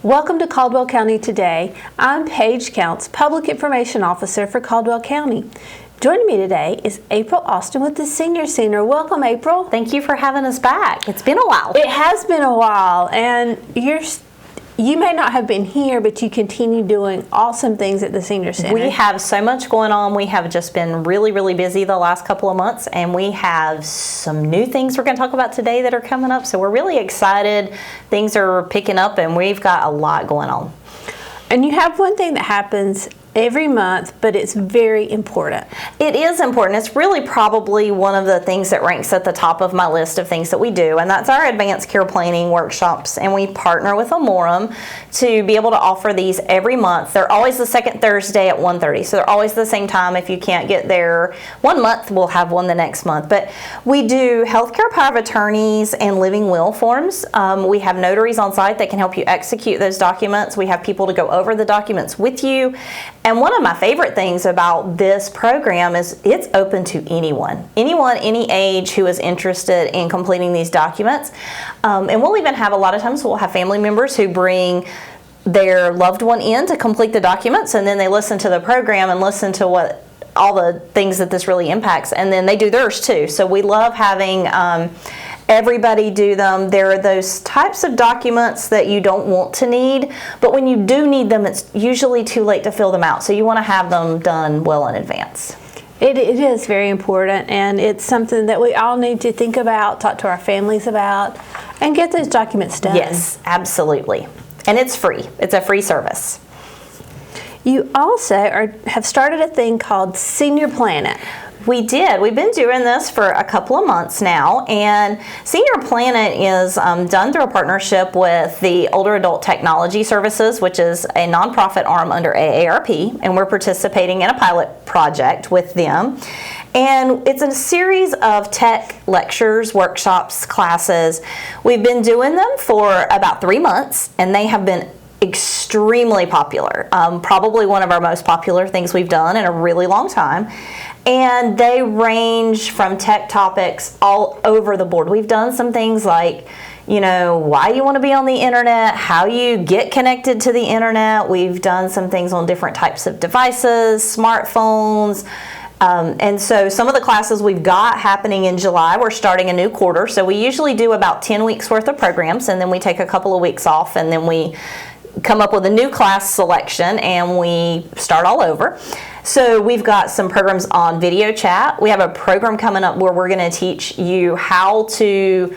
Welcome to Caldwell County Today. I'm Paige Counts, Public Information Officer for Caldwell County. Joining me today is April Austin with the Senior Center. Welcome, April. Thank you for having us back. It's been a while. It has been a while, and you may not have been here, but you continue doing awesome things at the Senior Center. We have so much going on. We have just been really, really busy the last couple of months, and we have some new things we're going to talk about today that are coming up. So we're really excited. Things are picking up, and we've got a lot going on. And you have one thing that happens every month, but it's very important. It is important. It's really probably one of the things that ranks at the top of my list of things that we do, and that's our advanced care planning workshops. And we partner with Amorum to be able to offer these every month. They're always the second Thursday at 1:30, so they're always the same time. If you can't get there one month, we'll have one the next month. But we do healthcare power of attorneys and living will forms. We have notaries on site that can help you execute those documents. We have people to go over the documents with you. And one of my favorite things about this program is it's open to anyone, any age who is interested in completing these documents. And we'll even have, a lot of times we'll have family members who bring their loved one in to complete the documents, and then they listen to the program and listen to what all the things that this really impacts, and then they do theirs too. So we love having everybody do them. There are those types of documents that you don't want to need, but when you do need them, it's usually too late to fill them out. So you want to have them done well in advance. It is very important, and it's something that we all need to think about, talk to our families about, and get those documents done. Yes, absolutely. And it's free. It's a free service. You also have started a thing called Senior Planet. We did. We've been doing this for a couple of months now, and Senior Planet is done through a partnership with the Older Adult Technology Services, which is a nonprofit arm under AARP, and we're participating in a pilot project with them. And it's a series of tech lectures, workshops, classes. We've been doing them for about 3 months, and they have been extremely popular. Probably one of our most popular things we've done in a really long time. And they range from tech topics all over the board. We've done some things like, why you want to be on the internet, how you get connected to the internet. We've done some things on different types of devices, smartphones. And so some of the classes we've got happening in July, we're starting a new quarter. So we usually do about 10 weeks worth of programs, and then we take a couple of weeks off, and then we come up with a new class selection and we start all over. So we've got some programs on video chat. We have a program coming up where we're going to teach you how to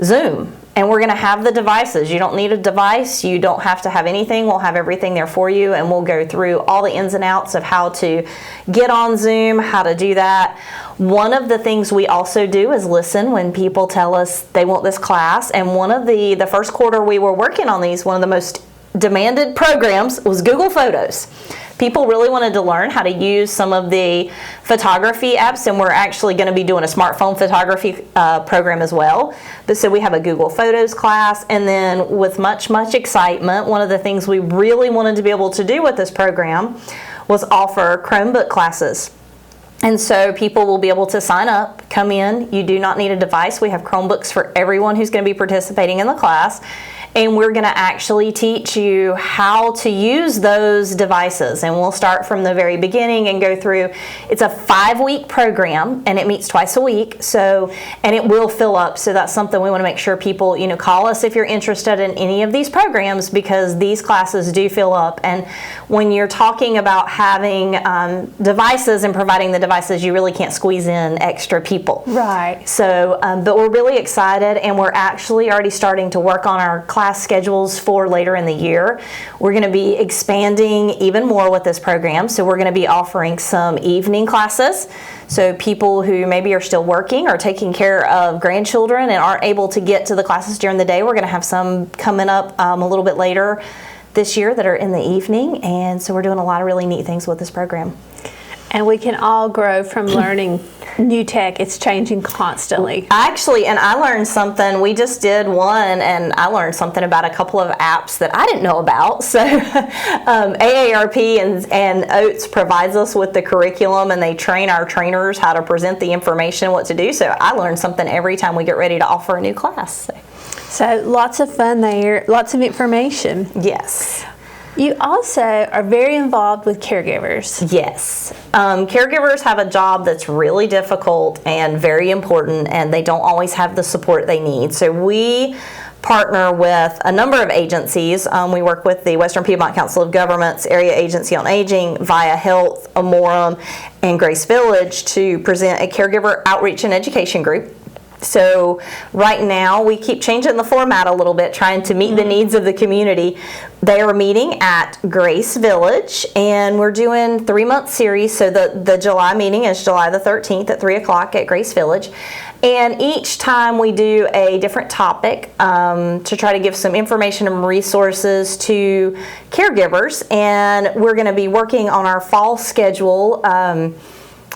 Zoom, and we're going to have the devices. You don't need a device. You don't have to have anything. We'll have everything there for you, and we'll go through all the ins and outs of how to get on Zoom, how to do that. One of the things we also do is listen when people tell us they want this class, and one of the first quarter we were working on these, one of the most demanded programs was Google Photos. People really wanted to learn how to use some of the photography apps, and we're actually going to be doing a smartphone photography program as well. But so we have a Google Photos class, and then with much excitement, one of the things we really wanted to be able to do with this program was offer Chromebook classes. And so people will be able to sign up, come in. You do not need a device. We have Chromebooks for everyone who's going to be participating in the class. And we're going to actually teach you how to use those devices. And we'll start from the very beginning and go through. It's a 5-week program, and it meets twice a week. And it will fill up. So that's something we want to make sure people, call us if you're interested in any of these programs, because these classes do fill up. And when you're talking about having devices and providing the devices, you really can't squeeze in extra people. Right. So, but we're really excited, and we're actually already starting to work on our class schedules for later in the year. We're going to be expanding even more with this program. So we're going to be offering some evening classes. So people who maybe are still working or taking care of grandchildren and aren't able to get to the classes during the day, we're going to have some coming up a little bit later this year that are in the evening. And so we're doing a lot of really neat things with this program. And we can all grow from learning new tech. It's changing constantly. Actually, and I learned something. We just did one, and I learned something about a couple of apps that I didn't know about. So AARP and OATS provides us with the curriculum, and they train our trainers how to present the information, what to do. So I learn something every time we get ready to offer a new class. So. So lots of fun there, lots of information. Yes. You also are very involved with caregivers. Yes. Caregivers have a job that's really difficult and very important, and they don't always have the support they need. So we partner with a number of agencies. We work with the Western Piedmont Council of Governments, Area Agency on Aging, Via Health, Amorum, and Grace Village to present a caregiver outreach and education group. So right now we keep changing the format a little bit, trying to meet the needs of the community. They are meeting at Grace Village, and we're doing 3-month series. So the July meeting is July the 13th at 3 o'clock at Grace Village. And each time we do a different topic to try to give some information and resources to caregivers. And we're going to be working on our fall schedule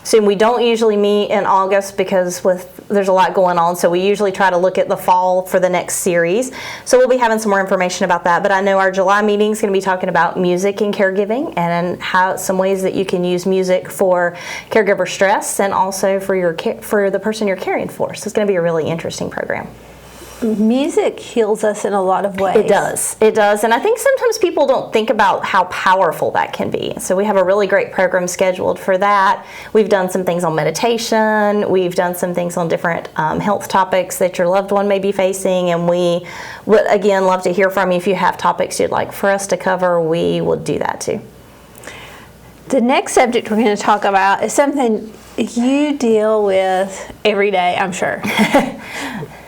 soon. We don't usually meet in August because there's a lot going on, so we usually try to look at the fall for the next series. So we'll be having some more information about that, but I know our July meeting is going to be talking about music and caregiving and how some ways that you can use music for caregiver stress and also for the person you're caring for. So it's going to be a really interesting program. Music heals us in a lot of ways. It does, and I think sometimes people don't think about how powerful that can be. So we have a really great program scheduled for that. We've done some things on meditation, we've done some things on different health topics that your loved one may be facing, and we would, again, love to hear from you. If you have topics you'd like for us to cover, we will do that too. The next subject we're going to talk about is something you deal with every day, I'm sure.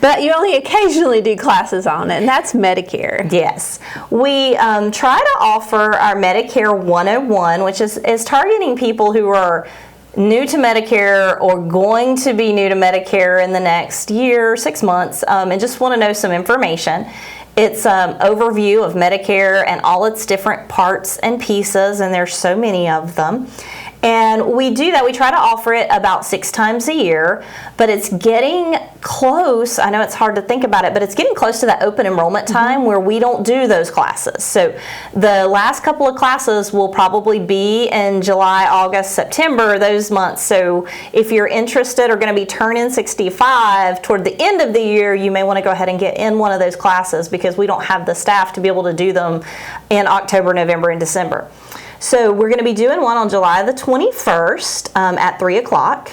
But you only occasionally do classes on it, and that's Medicare. Yes. We try to offer our Medicare 101, which is targeting people who are new to Medicare or going to be new to Medicare in the next year, 6 months, and just want to know some information. It's an overview of Medicare and all its different parts and pieces, and there's so many of them. And we do that. We try to offer it about 6 times a year, but it's getting close. I know it's hard to think about it, but it's getting close to that open enrollment time where we don't do those classes. So the last couple of classes will probably be in July, August, September, those months. So if you're interested or going to be turning 65 toward the end of the year, you may want to go ahead and get in one of those classes because we don't have the staff to be able to do them in October, November, and December. So we're going to be doing one on July the 21st at 3 o'clock.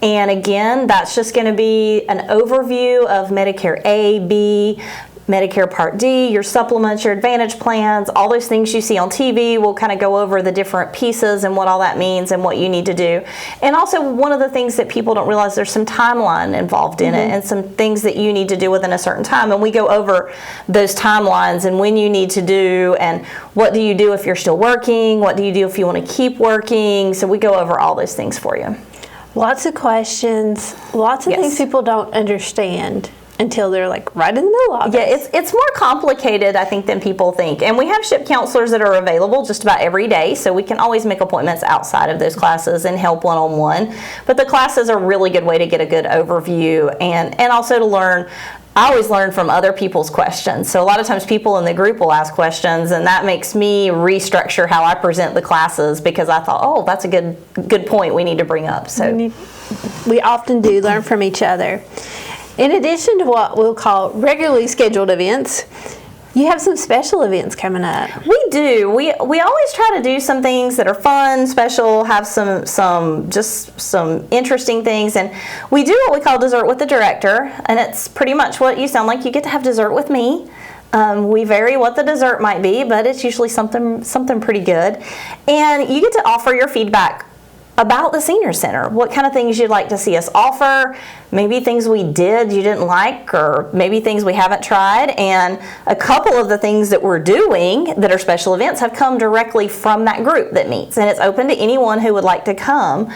And again, that's just going to be an overview of Medicare A, B, Medicare Part D, your supplements, your Advantage plans, all those things you see on TV. We'll kind of go over the different pieces and what all that means and what you need to do. And also, one of the things that people don't realize, there's some timeline involved in it and some things that you need to do within a certain time. And we go over those timelines and when you need to do and what do you do if you're still working, what do you do if you want to keep working. So we go over all those things for you. Lots of questions, lots of things people don't understand until they're like right in the middle of it. Yeah, it's more complicated, I think, than people think. And we have SHIP counselors that are available just about every day, so we can always make appointments outside of those classes and help one-on-one. But the classes are a really good way to get a good overview and also to learn. I always learn from other people's questions. So a lot of times people in the group will ask questions, and that makes me restructure how I present the classes because I thought, oh, that's a good point we need to bring up. So we often do learn from each other. In addition to what we'll call regularly scheduled events, you have some special events coming up. We do. We always try to do some things that are fun, special, have some interesting things, and we do what we call Dessert with the Director, and it's pretty much what you sound like. You get to have dessert with me. We vary what the dessert might be, but it's usually something pretty good, and you get to offer your feedback about the Senior Center, what kind of things you'd like to see us offer, maybe things we did you didn't like, or maybe things we haven't tried. And a couple of the things that we're doing that are special events have come directly from that group that meets, and it's open to anyone who would like to come.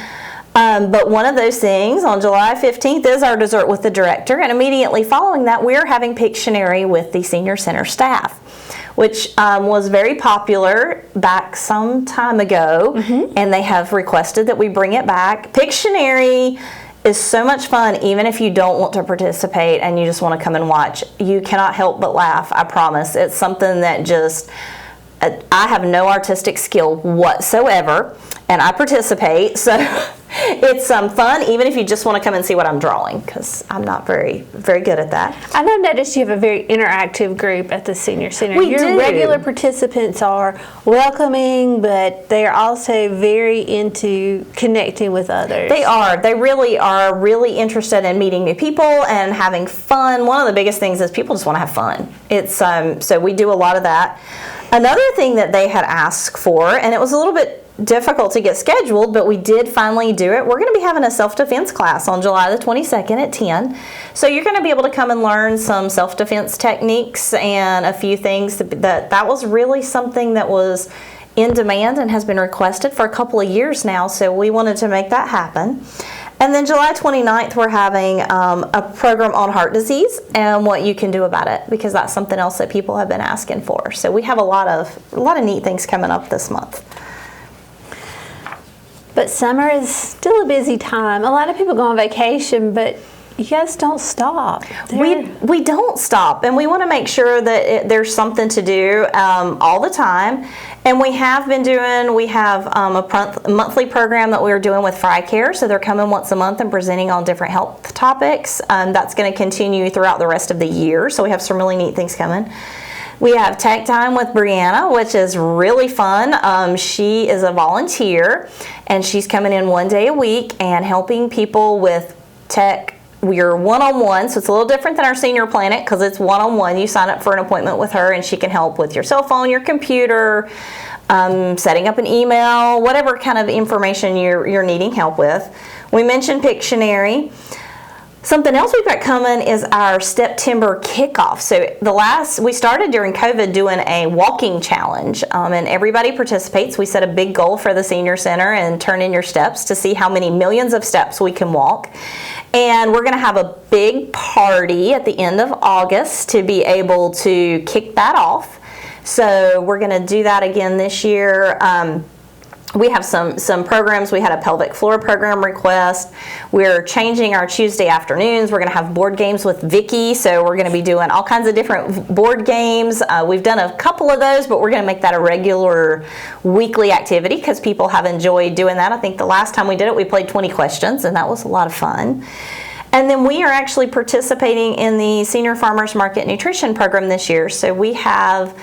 But one of those things on July 15th is our Dessert with the Director, and immediately following that, we're having Pictionary with the Senior Center staff, which was very popular back some time ago, and they have requested that we bring it back. Pictionary is so much fun, even if you don't want to participate and you just want to come and watch. You cannot help but laugh, I promise. It's something that just, I have no artistic skill whatsoever, and I participate, so It's fun, even if you just want to come and see what I'm drawing, because I'm not very good at that. And I've noticed you have a very interactive group at the Senior Center. We Your do. regular participants are welcoming, but they're also very into connecting with others. They are. They really are really interested in meeting new people and having fun. One of the biggest things is people just want to have fun. It's so we do a lot of that. Another thing that they had asked for, and it was a little bit difficult to get scheduled, but we did finally do it. We're going to be having a self-defense class on July the 22nd at 10. So you're going to be able to come and learn some self-defense techniques and a few things that was really something that was in demand and has been requested for a couple of years now. So we wanted to make that happen. And then July 29th, we're having a program on heart disease and what you can do about it, because that's something else that people have been asking for. So we have a lot of neat things coming up this month. But summer is still a busy time. A lot of people go on vacation, but you guys don't stop. We don't stop, and we want to make sure that there's something to do all the time. And we have a monthly program that we're doing with FriCare, so they're coming once a month and presenting on different health topics. That's going to continue throughout the rest of the year, so we have some really neat things coming. We have Tech Time with Brianna, which is really fun. She is a volunteer, and she's coming in one day a week and helping people with tech. We're one-on-one, so it's a little different than our Senior Planet because it's one-on-one. You sign up for an appointment with her, and she can help with your cell phone, your computer, setting up an email, whatever kind of information you're needing help with. We mentioned Pictionary. Something else we've got coming is our September kickoff. So we started during COVID doing a walking challenge, and everybody participates. We set a big goal for the Senior Center and turn in your steps to see how many millions of steps we can walk. And we're going to have a big party at the end of August to be able to kick that off. So we're going to do that again this year. We have some programs. We had a pelvic floor program request. We're changing our Tuesday afternoons. We're going to have board games with Vicky, so we're going to be doing all kinds of different board games. We've done a couple of those, but we're going to make that a regular weekly activity because people have enjoyed doing that. I think the last time we did it, we played 20 questions, and that was a lot of fun. And then we are actually participating in the Senior Farmers Market Nutrition Program this year. So we have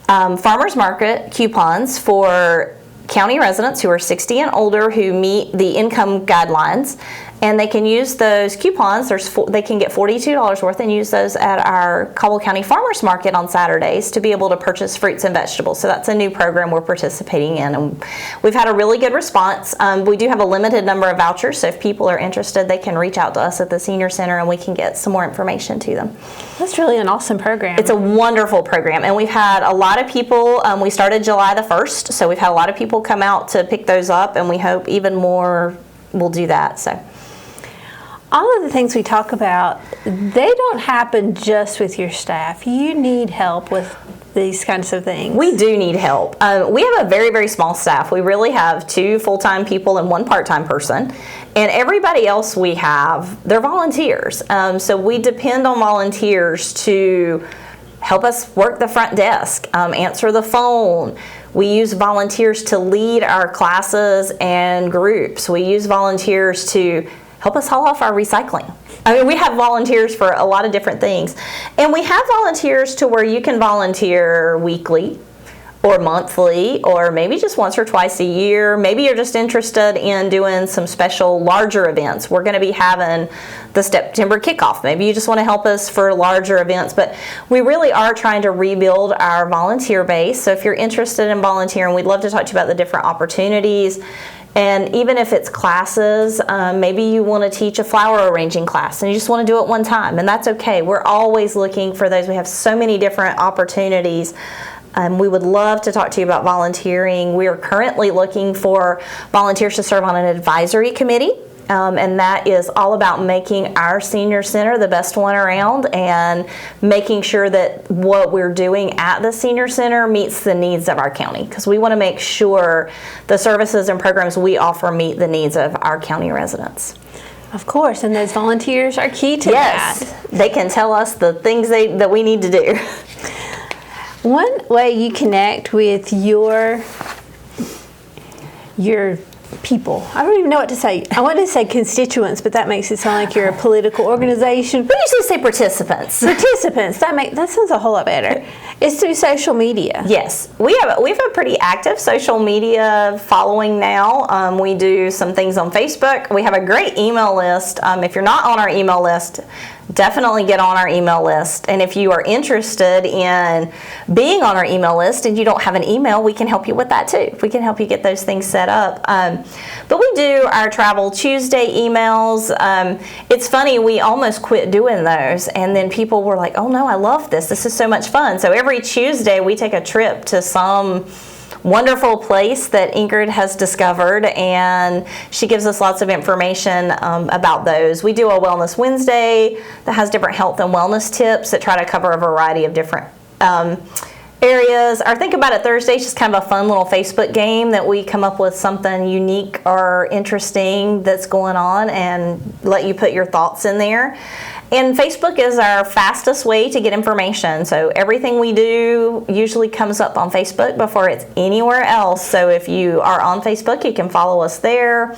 farmers market coupons for county residents who are 60 and older who meet the income guidelines, and they can use those coupons. They can get $42 worth and use those at our Caldwell County Farmers Market on Saturdays to be able to purchase fruits and vegetables. So that's a new program we're participating in, and we've had a really good response. We do have a limited number of vouchers, so if people are interested, they can reach out to us at the Senior Center and we can get some more information to them. That's really an awesome program. It's a wonderful program, and we've had a lot of people. We started July the 1st, so we've had a lot of people come out to pick those up, and we hope even more will do that. So all of the things we talk about, they don't happen just with your staff. You need help with these kinds of things. We do need help. We have a very, very small staff. We really have 2 full-time people and 1 part-time person. And everybody else we have, they're volunteers. So we depend on volunteers to help us work the front desk, answer the phone. We use volunteers to lead our classes and groups. We use volunteers to help us haul off our recycling. I mean, we have volunteers for a lot of different things. And we have volunteers to where you can volunteer weekly or monthly or maybe just once or twice a year. Maybe you're just interested in doing some special larger events. We're going to be having the September kickoff. Maybe you just want to help us for larger events. But we really are trying to rebuild our volunteer base. So if you're interested in volunteering, we'd love to talk to you about the different opportunities. And even if it's classes, maybe you want to teach a flower arranging class and you just want to do it one time, and that's okay. We're always looking for those. We have so many different opportunities. We would love to talk to you about volunteering. We are currently looking for volunteers to serve on an advisory committee. And that is all about making our Senior Center the best one around and making sure that what we're doing at the Senior Center meets the needs of our county, because we want to make sure the services and programs we offer meet the needs of our county residents. Of course, and those volunteers are key to that. Yes, they can tell us the things that we need to do. One way you connect with your people. I don't even know what to say. I wanted to say constituents, but that makes it sound like you're a political organization. We usually say participants. Participants. That sounds a whole lot better. It's through social media. Yes, we have a pretty active social media following now. We do some things on Facebook. We have a great email list. If you're not on our email list, definitely get on our email list. And if you are interested in being on our email list and you don't have an email, we can help you with that too. We can help you get those things set up. But we do our Travel Tuesday emails. It's funny, we almost quit doing those, and then people were like, oh no, I love this. This is so much fun. So every Tuesday we take a trip to some wonderful place that Ingrid has discovered, and she gives us lots of information about those. We do a Wellness Wednesday that has different health and wellness tips that try to cover a variety of different areas. Our Think About It Thursday is just kind of a fun little Facebook game that we come up with something unique or interesting that's going on and let you put your thoughts in there. And Facebook is our fastest way to get information. So everything we do usually comes up on Facebook before it's anywhere else. So if you are on Facebook, you can follow us there.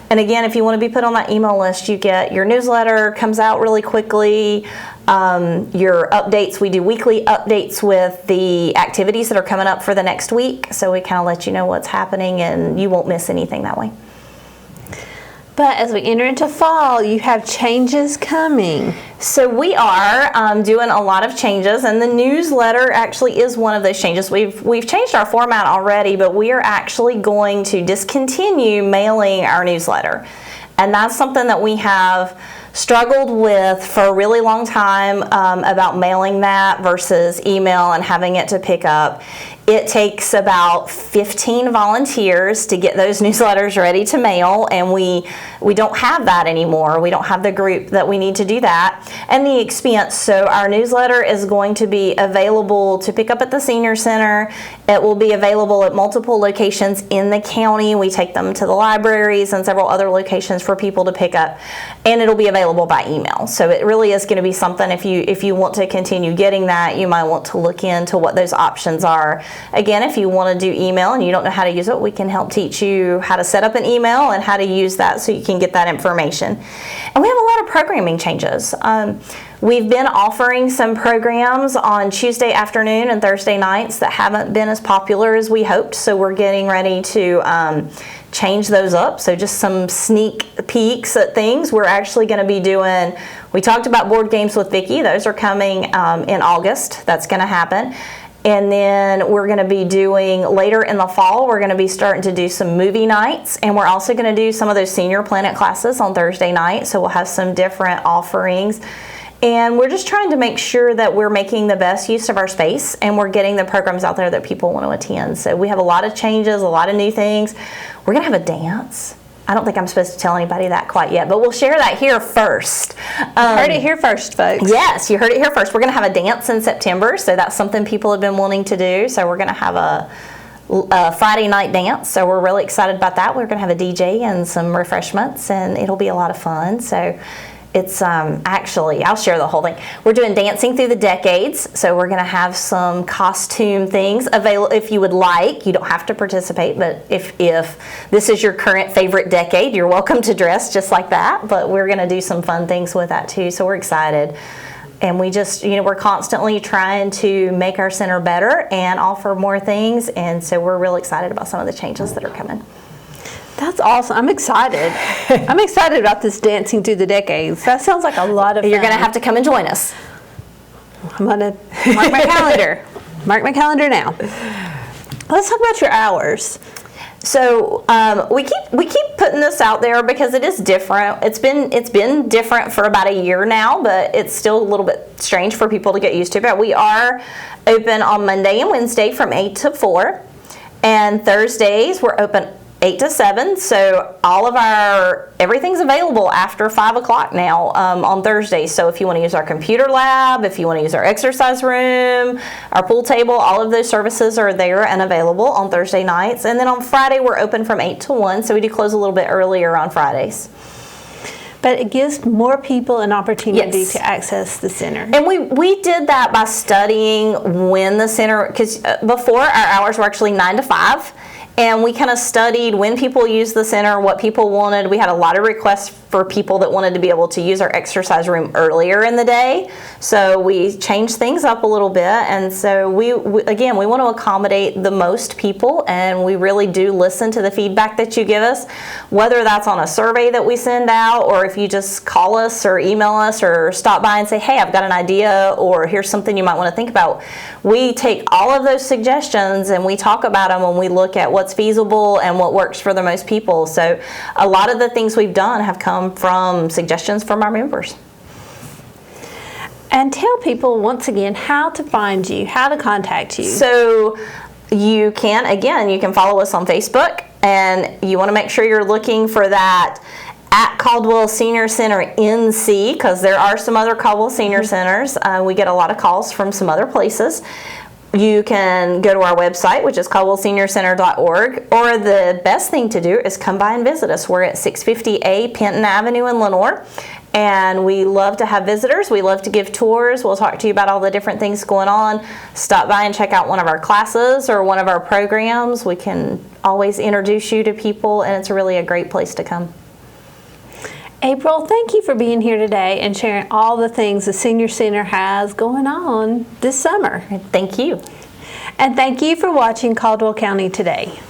And again, if you want to be put on that email list, you get your newsletter, comes out really quickly. Your updates, we do weekly updates with the activities that are coming up for the next week. So we kind of let you know what's happening, and you won't miss anything that way. But as we enter into fall, you have changes coming. So we are doing a lot of changes, and the newsletter actually is one of those changes. We've changed our format already, but we are actually going to discontinue mailing our newsletter. And that's something that we have struggled with for a really long time about mailing that versus email and having it to pick up. It takes about 15 volunteers to get those newsletters ready to mail, and we don't have that anymore. We don't have the group that we need to do that, and the expense. So our newsletter is going to be available to pick up at the Senior Center. It will be available at multiple locations in the county. We take them to the libraries and several other locations for people to pick up, and it'll be available by email. So it really is going to be something, if you want to continue getting that, you might want to look into what those options are. Again, if you want to do email and you don't know how to use it, we can help teach you how to set up an email and how to use that so you can get that information. And we have a lot of programming changes. We've been offering some programs on Tuesday afternoon and Thursday nights that haven't been as popular as we hoped, so we're getting ready to change those up. So just some sneak peeks at things. We're actually going to be doing, we talked about board games with Vicki. Those are coming in August. That's going to happen. And then we're going to be doing, later in the fall, we're going to be starting to do some movie nights. And we're also going to do some of those Senior Planet classes on Thursday night. So we'll have some different offerings. And we're just trying to make sure that we're making the best use of our space and we're getting the programs out there that people want to attend. So we have a lot of changes, a lot of new things. We're going to have a dance. I don't think I'm supposed to tell anybody that quite yet, but we'll share that here first. Heard it here first, folks. Yes, you heard it here first. We're going to have a dance in September, so that's something people have been wanting to do. So we're going to have a Friday night dance, so we're really excited about that. We're going to have a DJ and some refreshments, and it'll be a lot of fun. So it's actually, I'll share the whole thing. We're doing Dancing Through the Decades, so we're going to have some costume things available if you would like. You don't have to participate, but if this is your current favorite decade, you're welcome to dress just like that. But we're going to do some fun things with that too, so we're excited. And we just, we're constantly trying to make our center better and offer more things, and so we're really excited about some of the changes that are coming. That's awesome. I'm excited. I'm excited about this Dancing Through the Decades. That sounds like a lot of fun. You're going to have to come and join us. I'm going to mark my calendar. Mark my calendar now. Let's talk about your hours. So we keep putting this out there because it is different. It's been different for about a year now, but it's still a little bit strange for people to get used to. But we are open on Monday and Wednesday from 8 to 4. And Thursdays we're open 8 to 7, so everything's available after 5 o'clock now on Thursdays. So if you want to use our computer lab, if you want to use our exercise room, our pool table, all of those services are there and available on Thursday nights. And then on Friday, we're open from 8 to 1, so we do close a little bit earlier on Fridays. But it gives more people an opportunity Yes. to access the center. And we did that by studying when the center, because before our hours were actually 9 to 5. And we kind of studied when people used the center, what people wanted. We had a lot of requests for people that wanted to be able to use our exercise room earlier in the day. So we changed things up a little bit. And so we again, we want to accommodate the most people, and we really do listen to the feedback that you give us, whether that's on a survey that we send out, or if you just call us or email us or stop by and say, hey, I've got an idea, or here's something you might want to think about. We take all of those suggestions and we talk about them when we look at what's feasible and what works for the most people. So a lot of the things we've done have come from suggestions from our members. And tell people once again how to find you, how to contact you. So you can follow us on Facebook, and you want to make sure you're looking for that at Caldwell Senior Center NC, because there are some other Caldwell Senior Centers. We get a lot of calls from some other places. You can go to our website, which is caldwellseniorcenter.org, or the best thing to do is come by and visit us. We're at 650A Penton Avenue in Lenoir, and we love to have visitors. We love to give tours. We'll talk to you about all the different things going on. Stop by and check out one of our classes or one of our programs. We can always introduce you to people, and it's really a great place to come. April, thank you for being here today and sharing all the things the Senior Center has going on this summer. Thank you. And thank you for watching Caldwell County Today.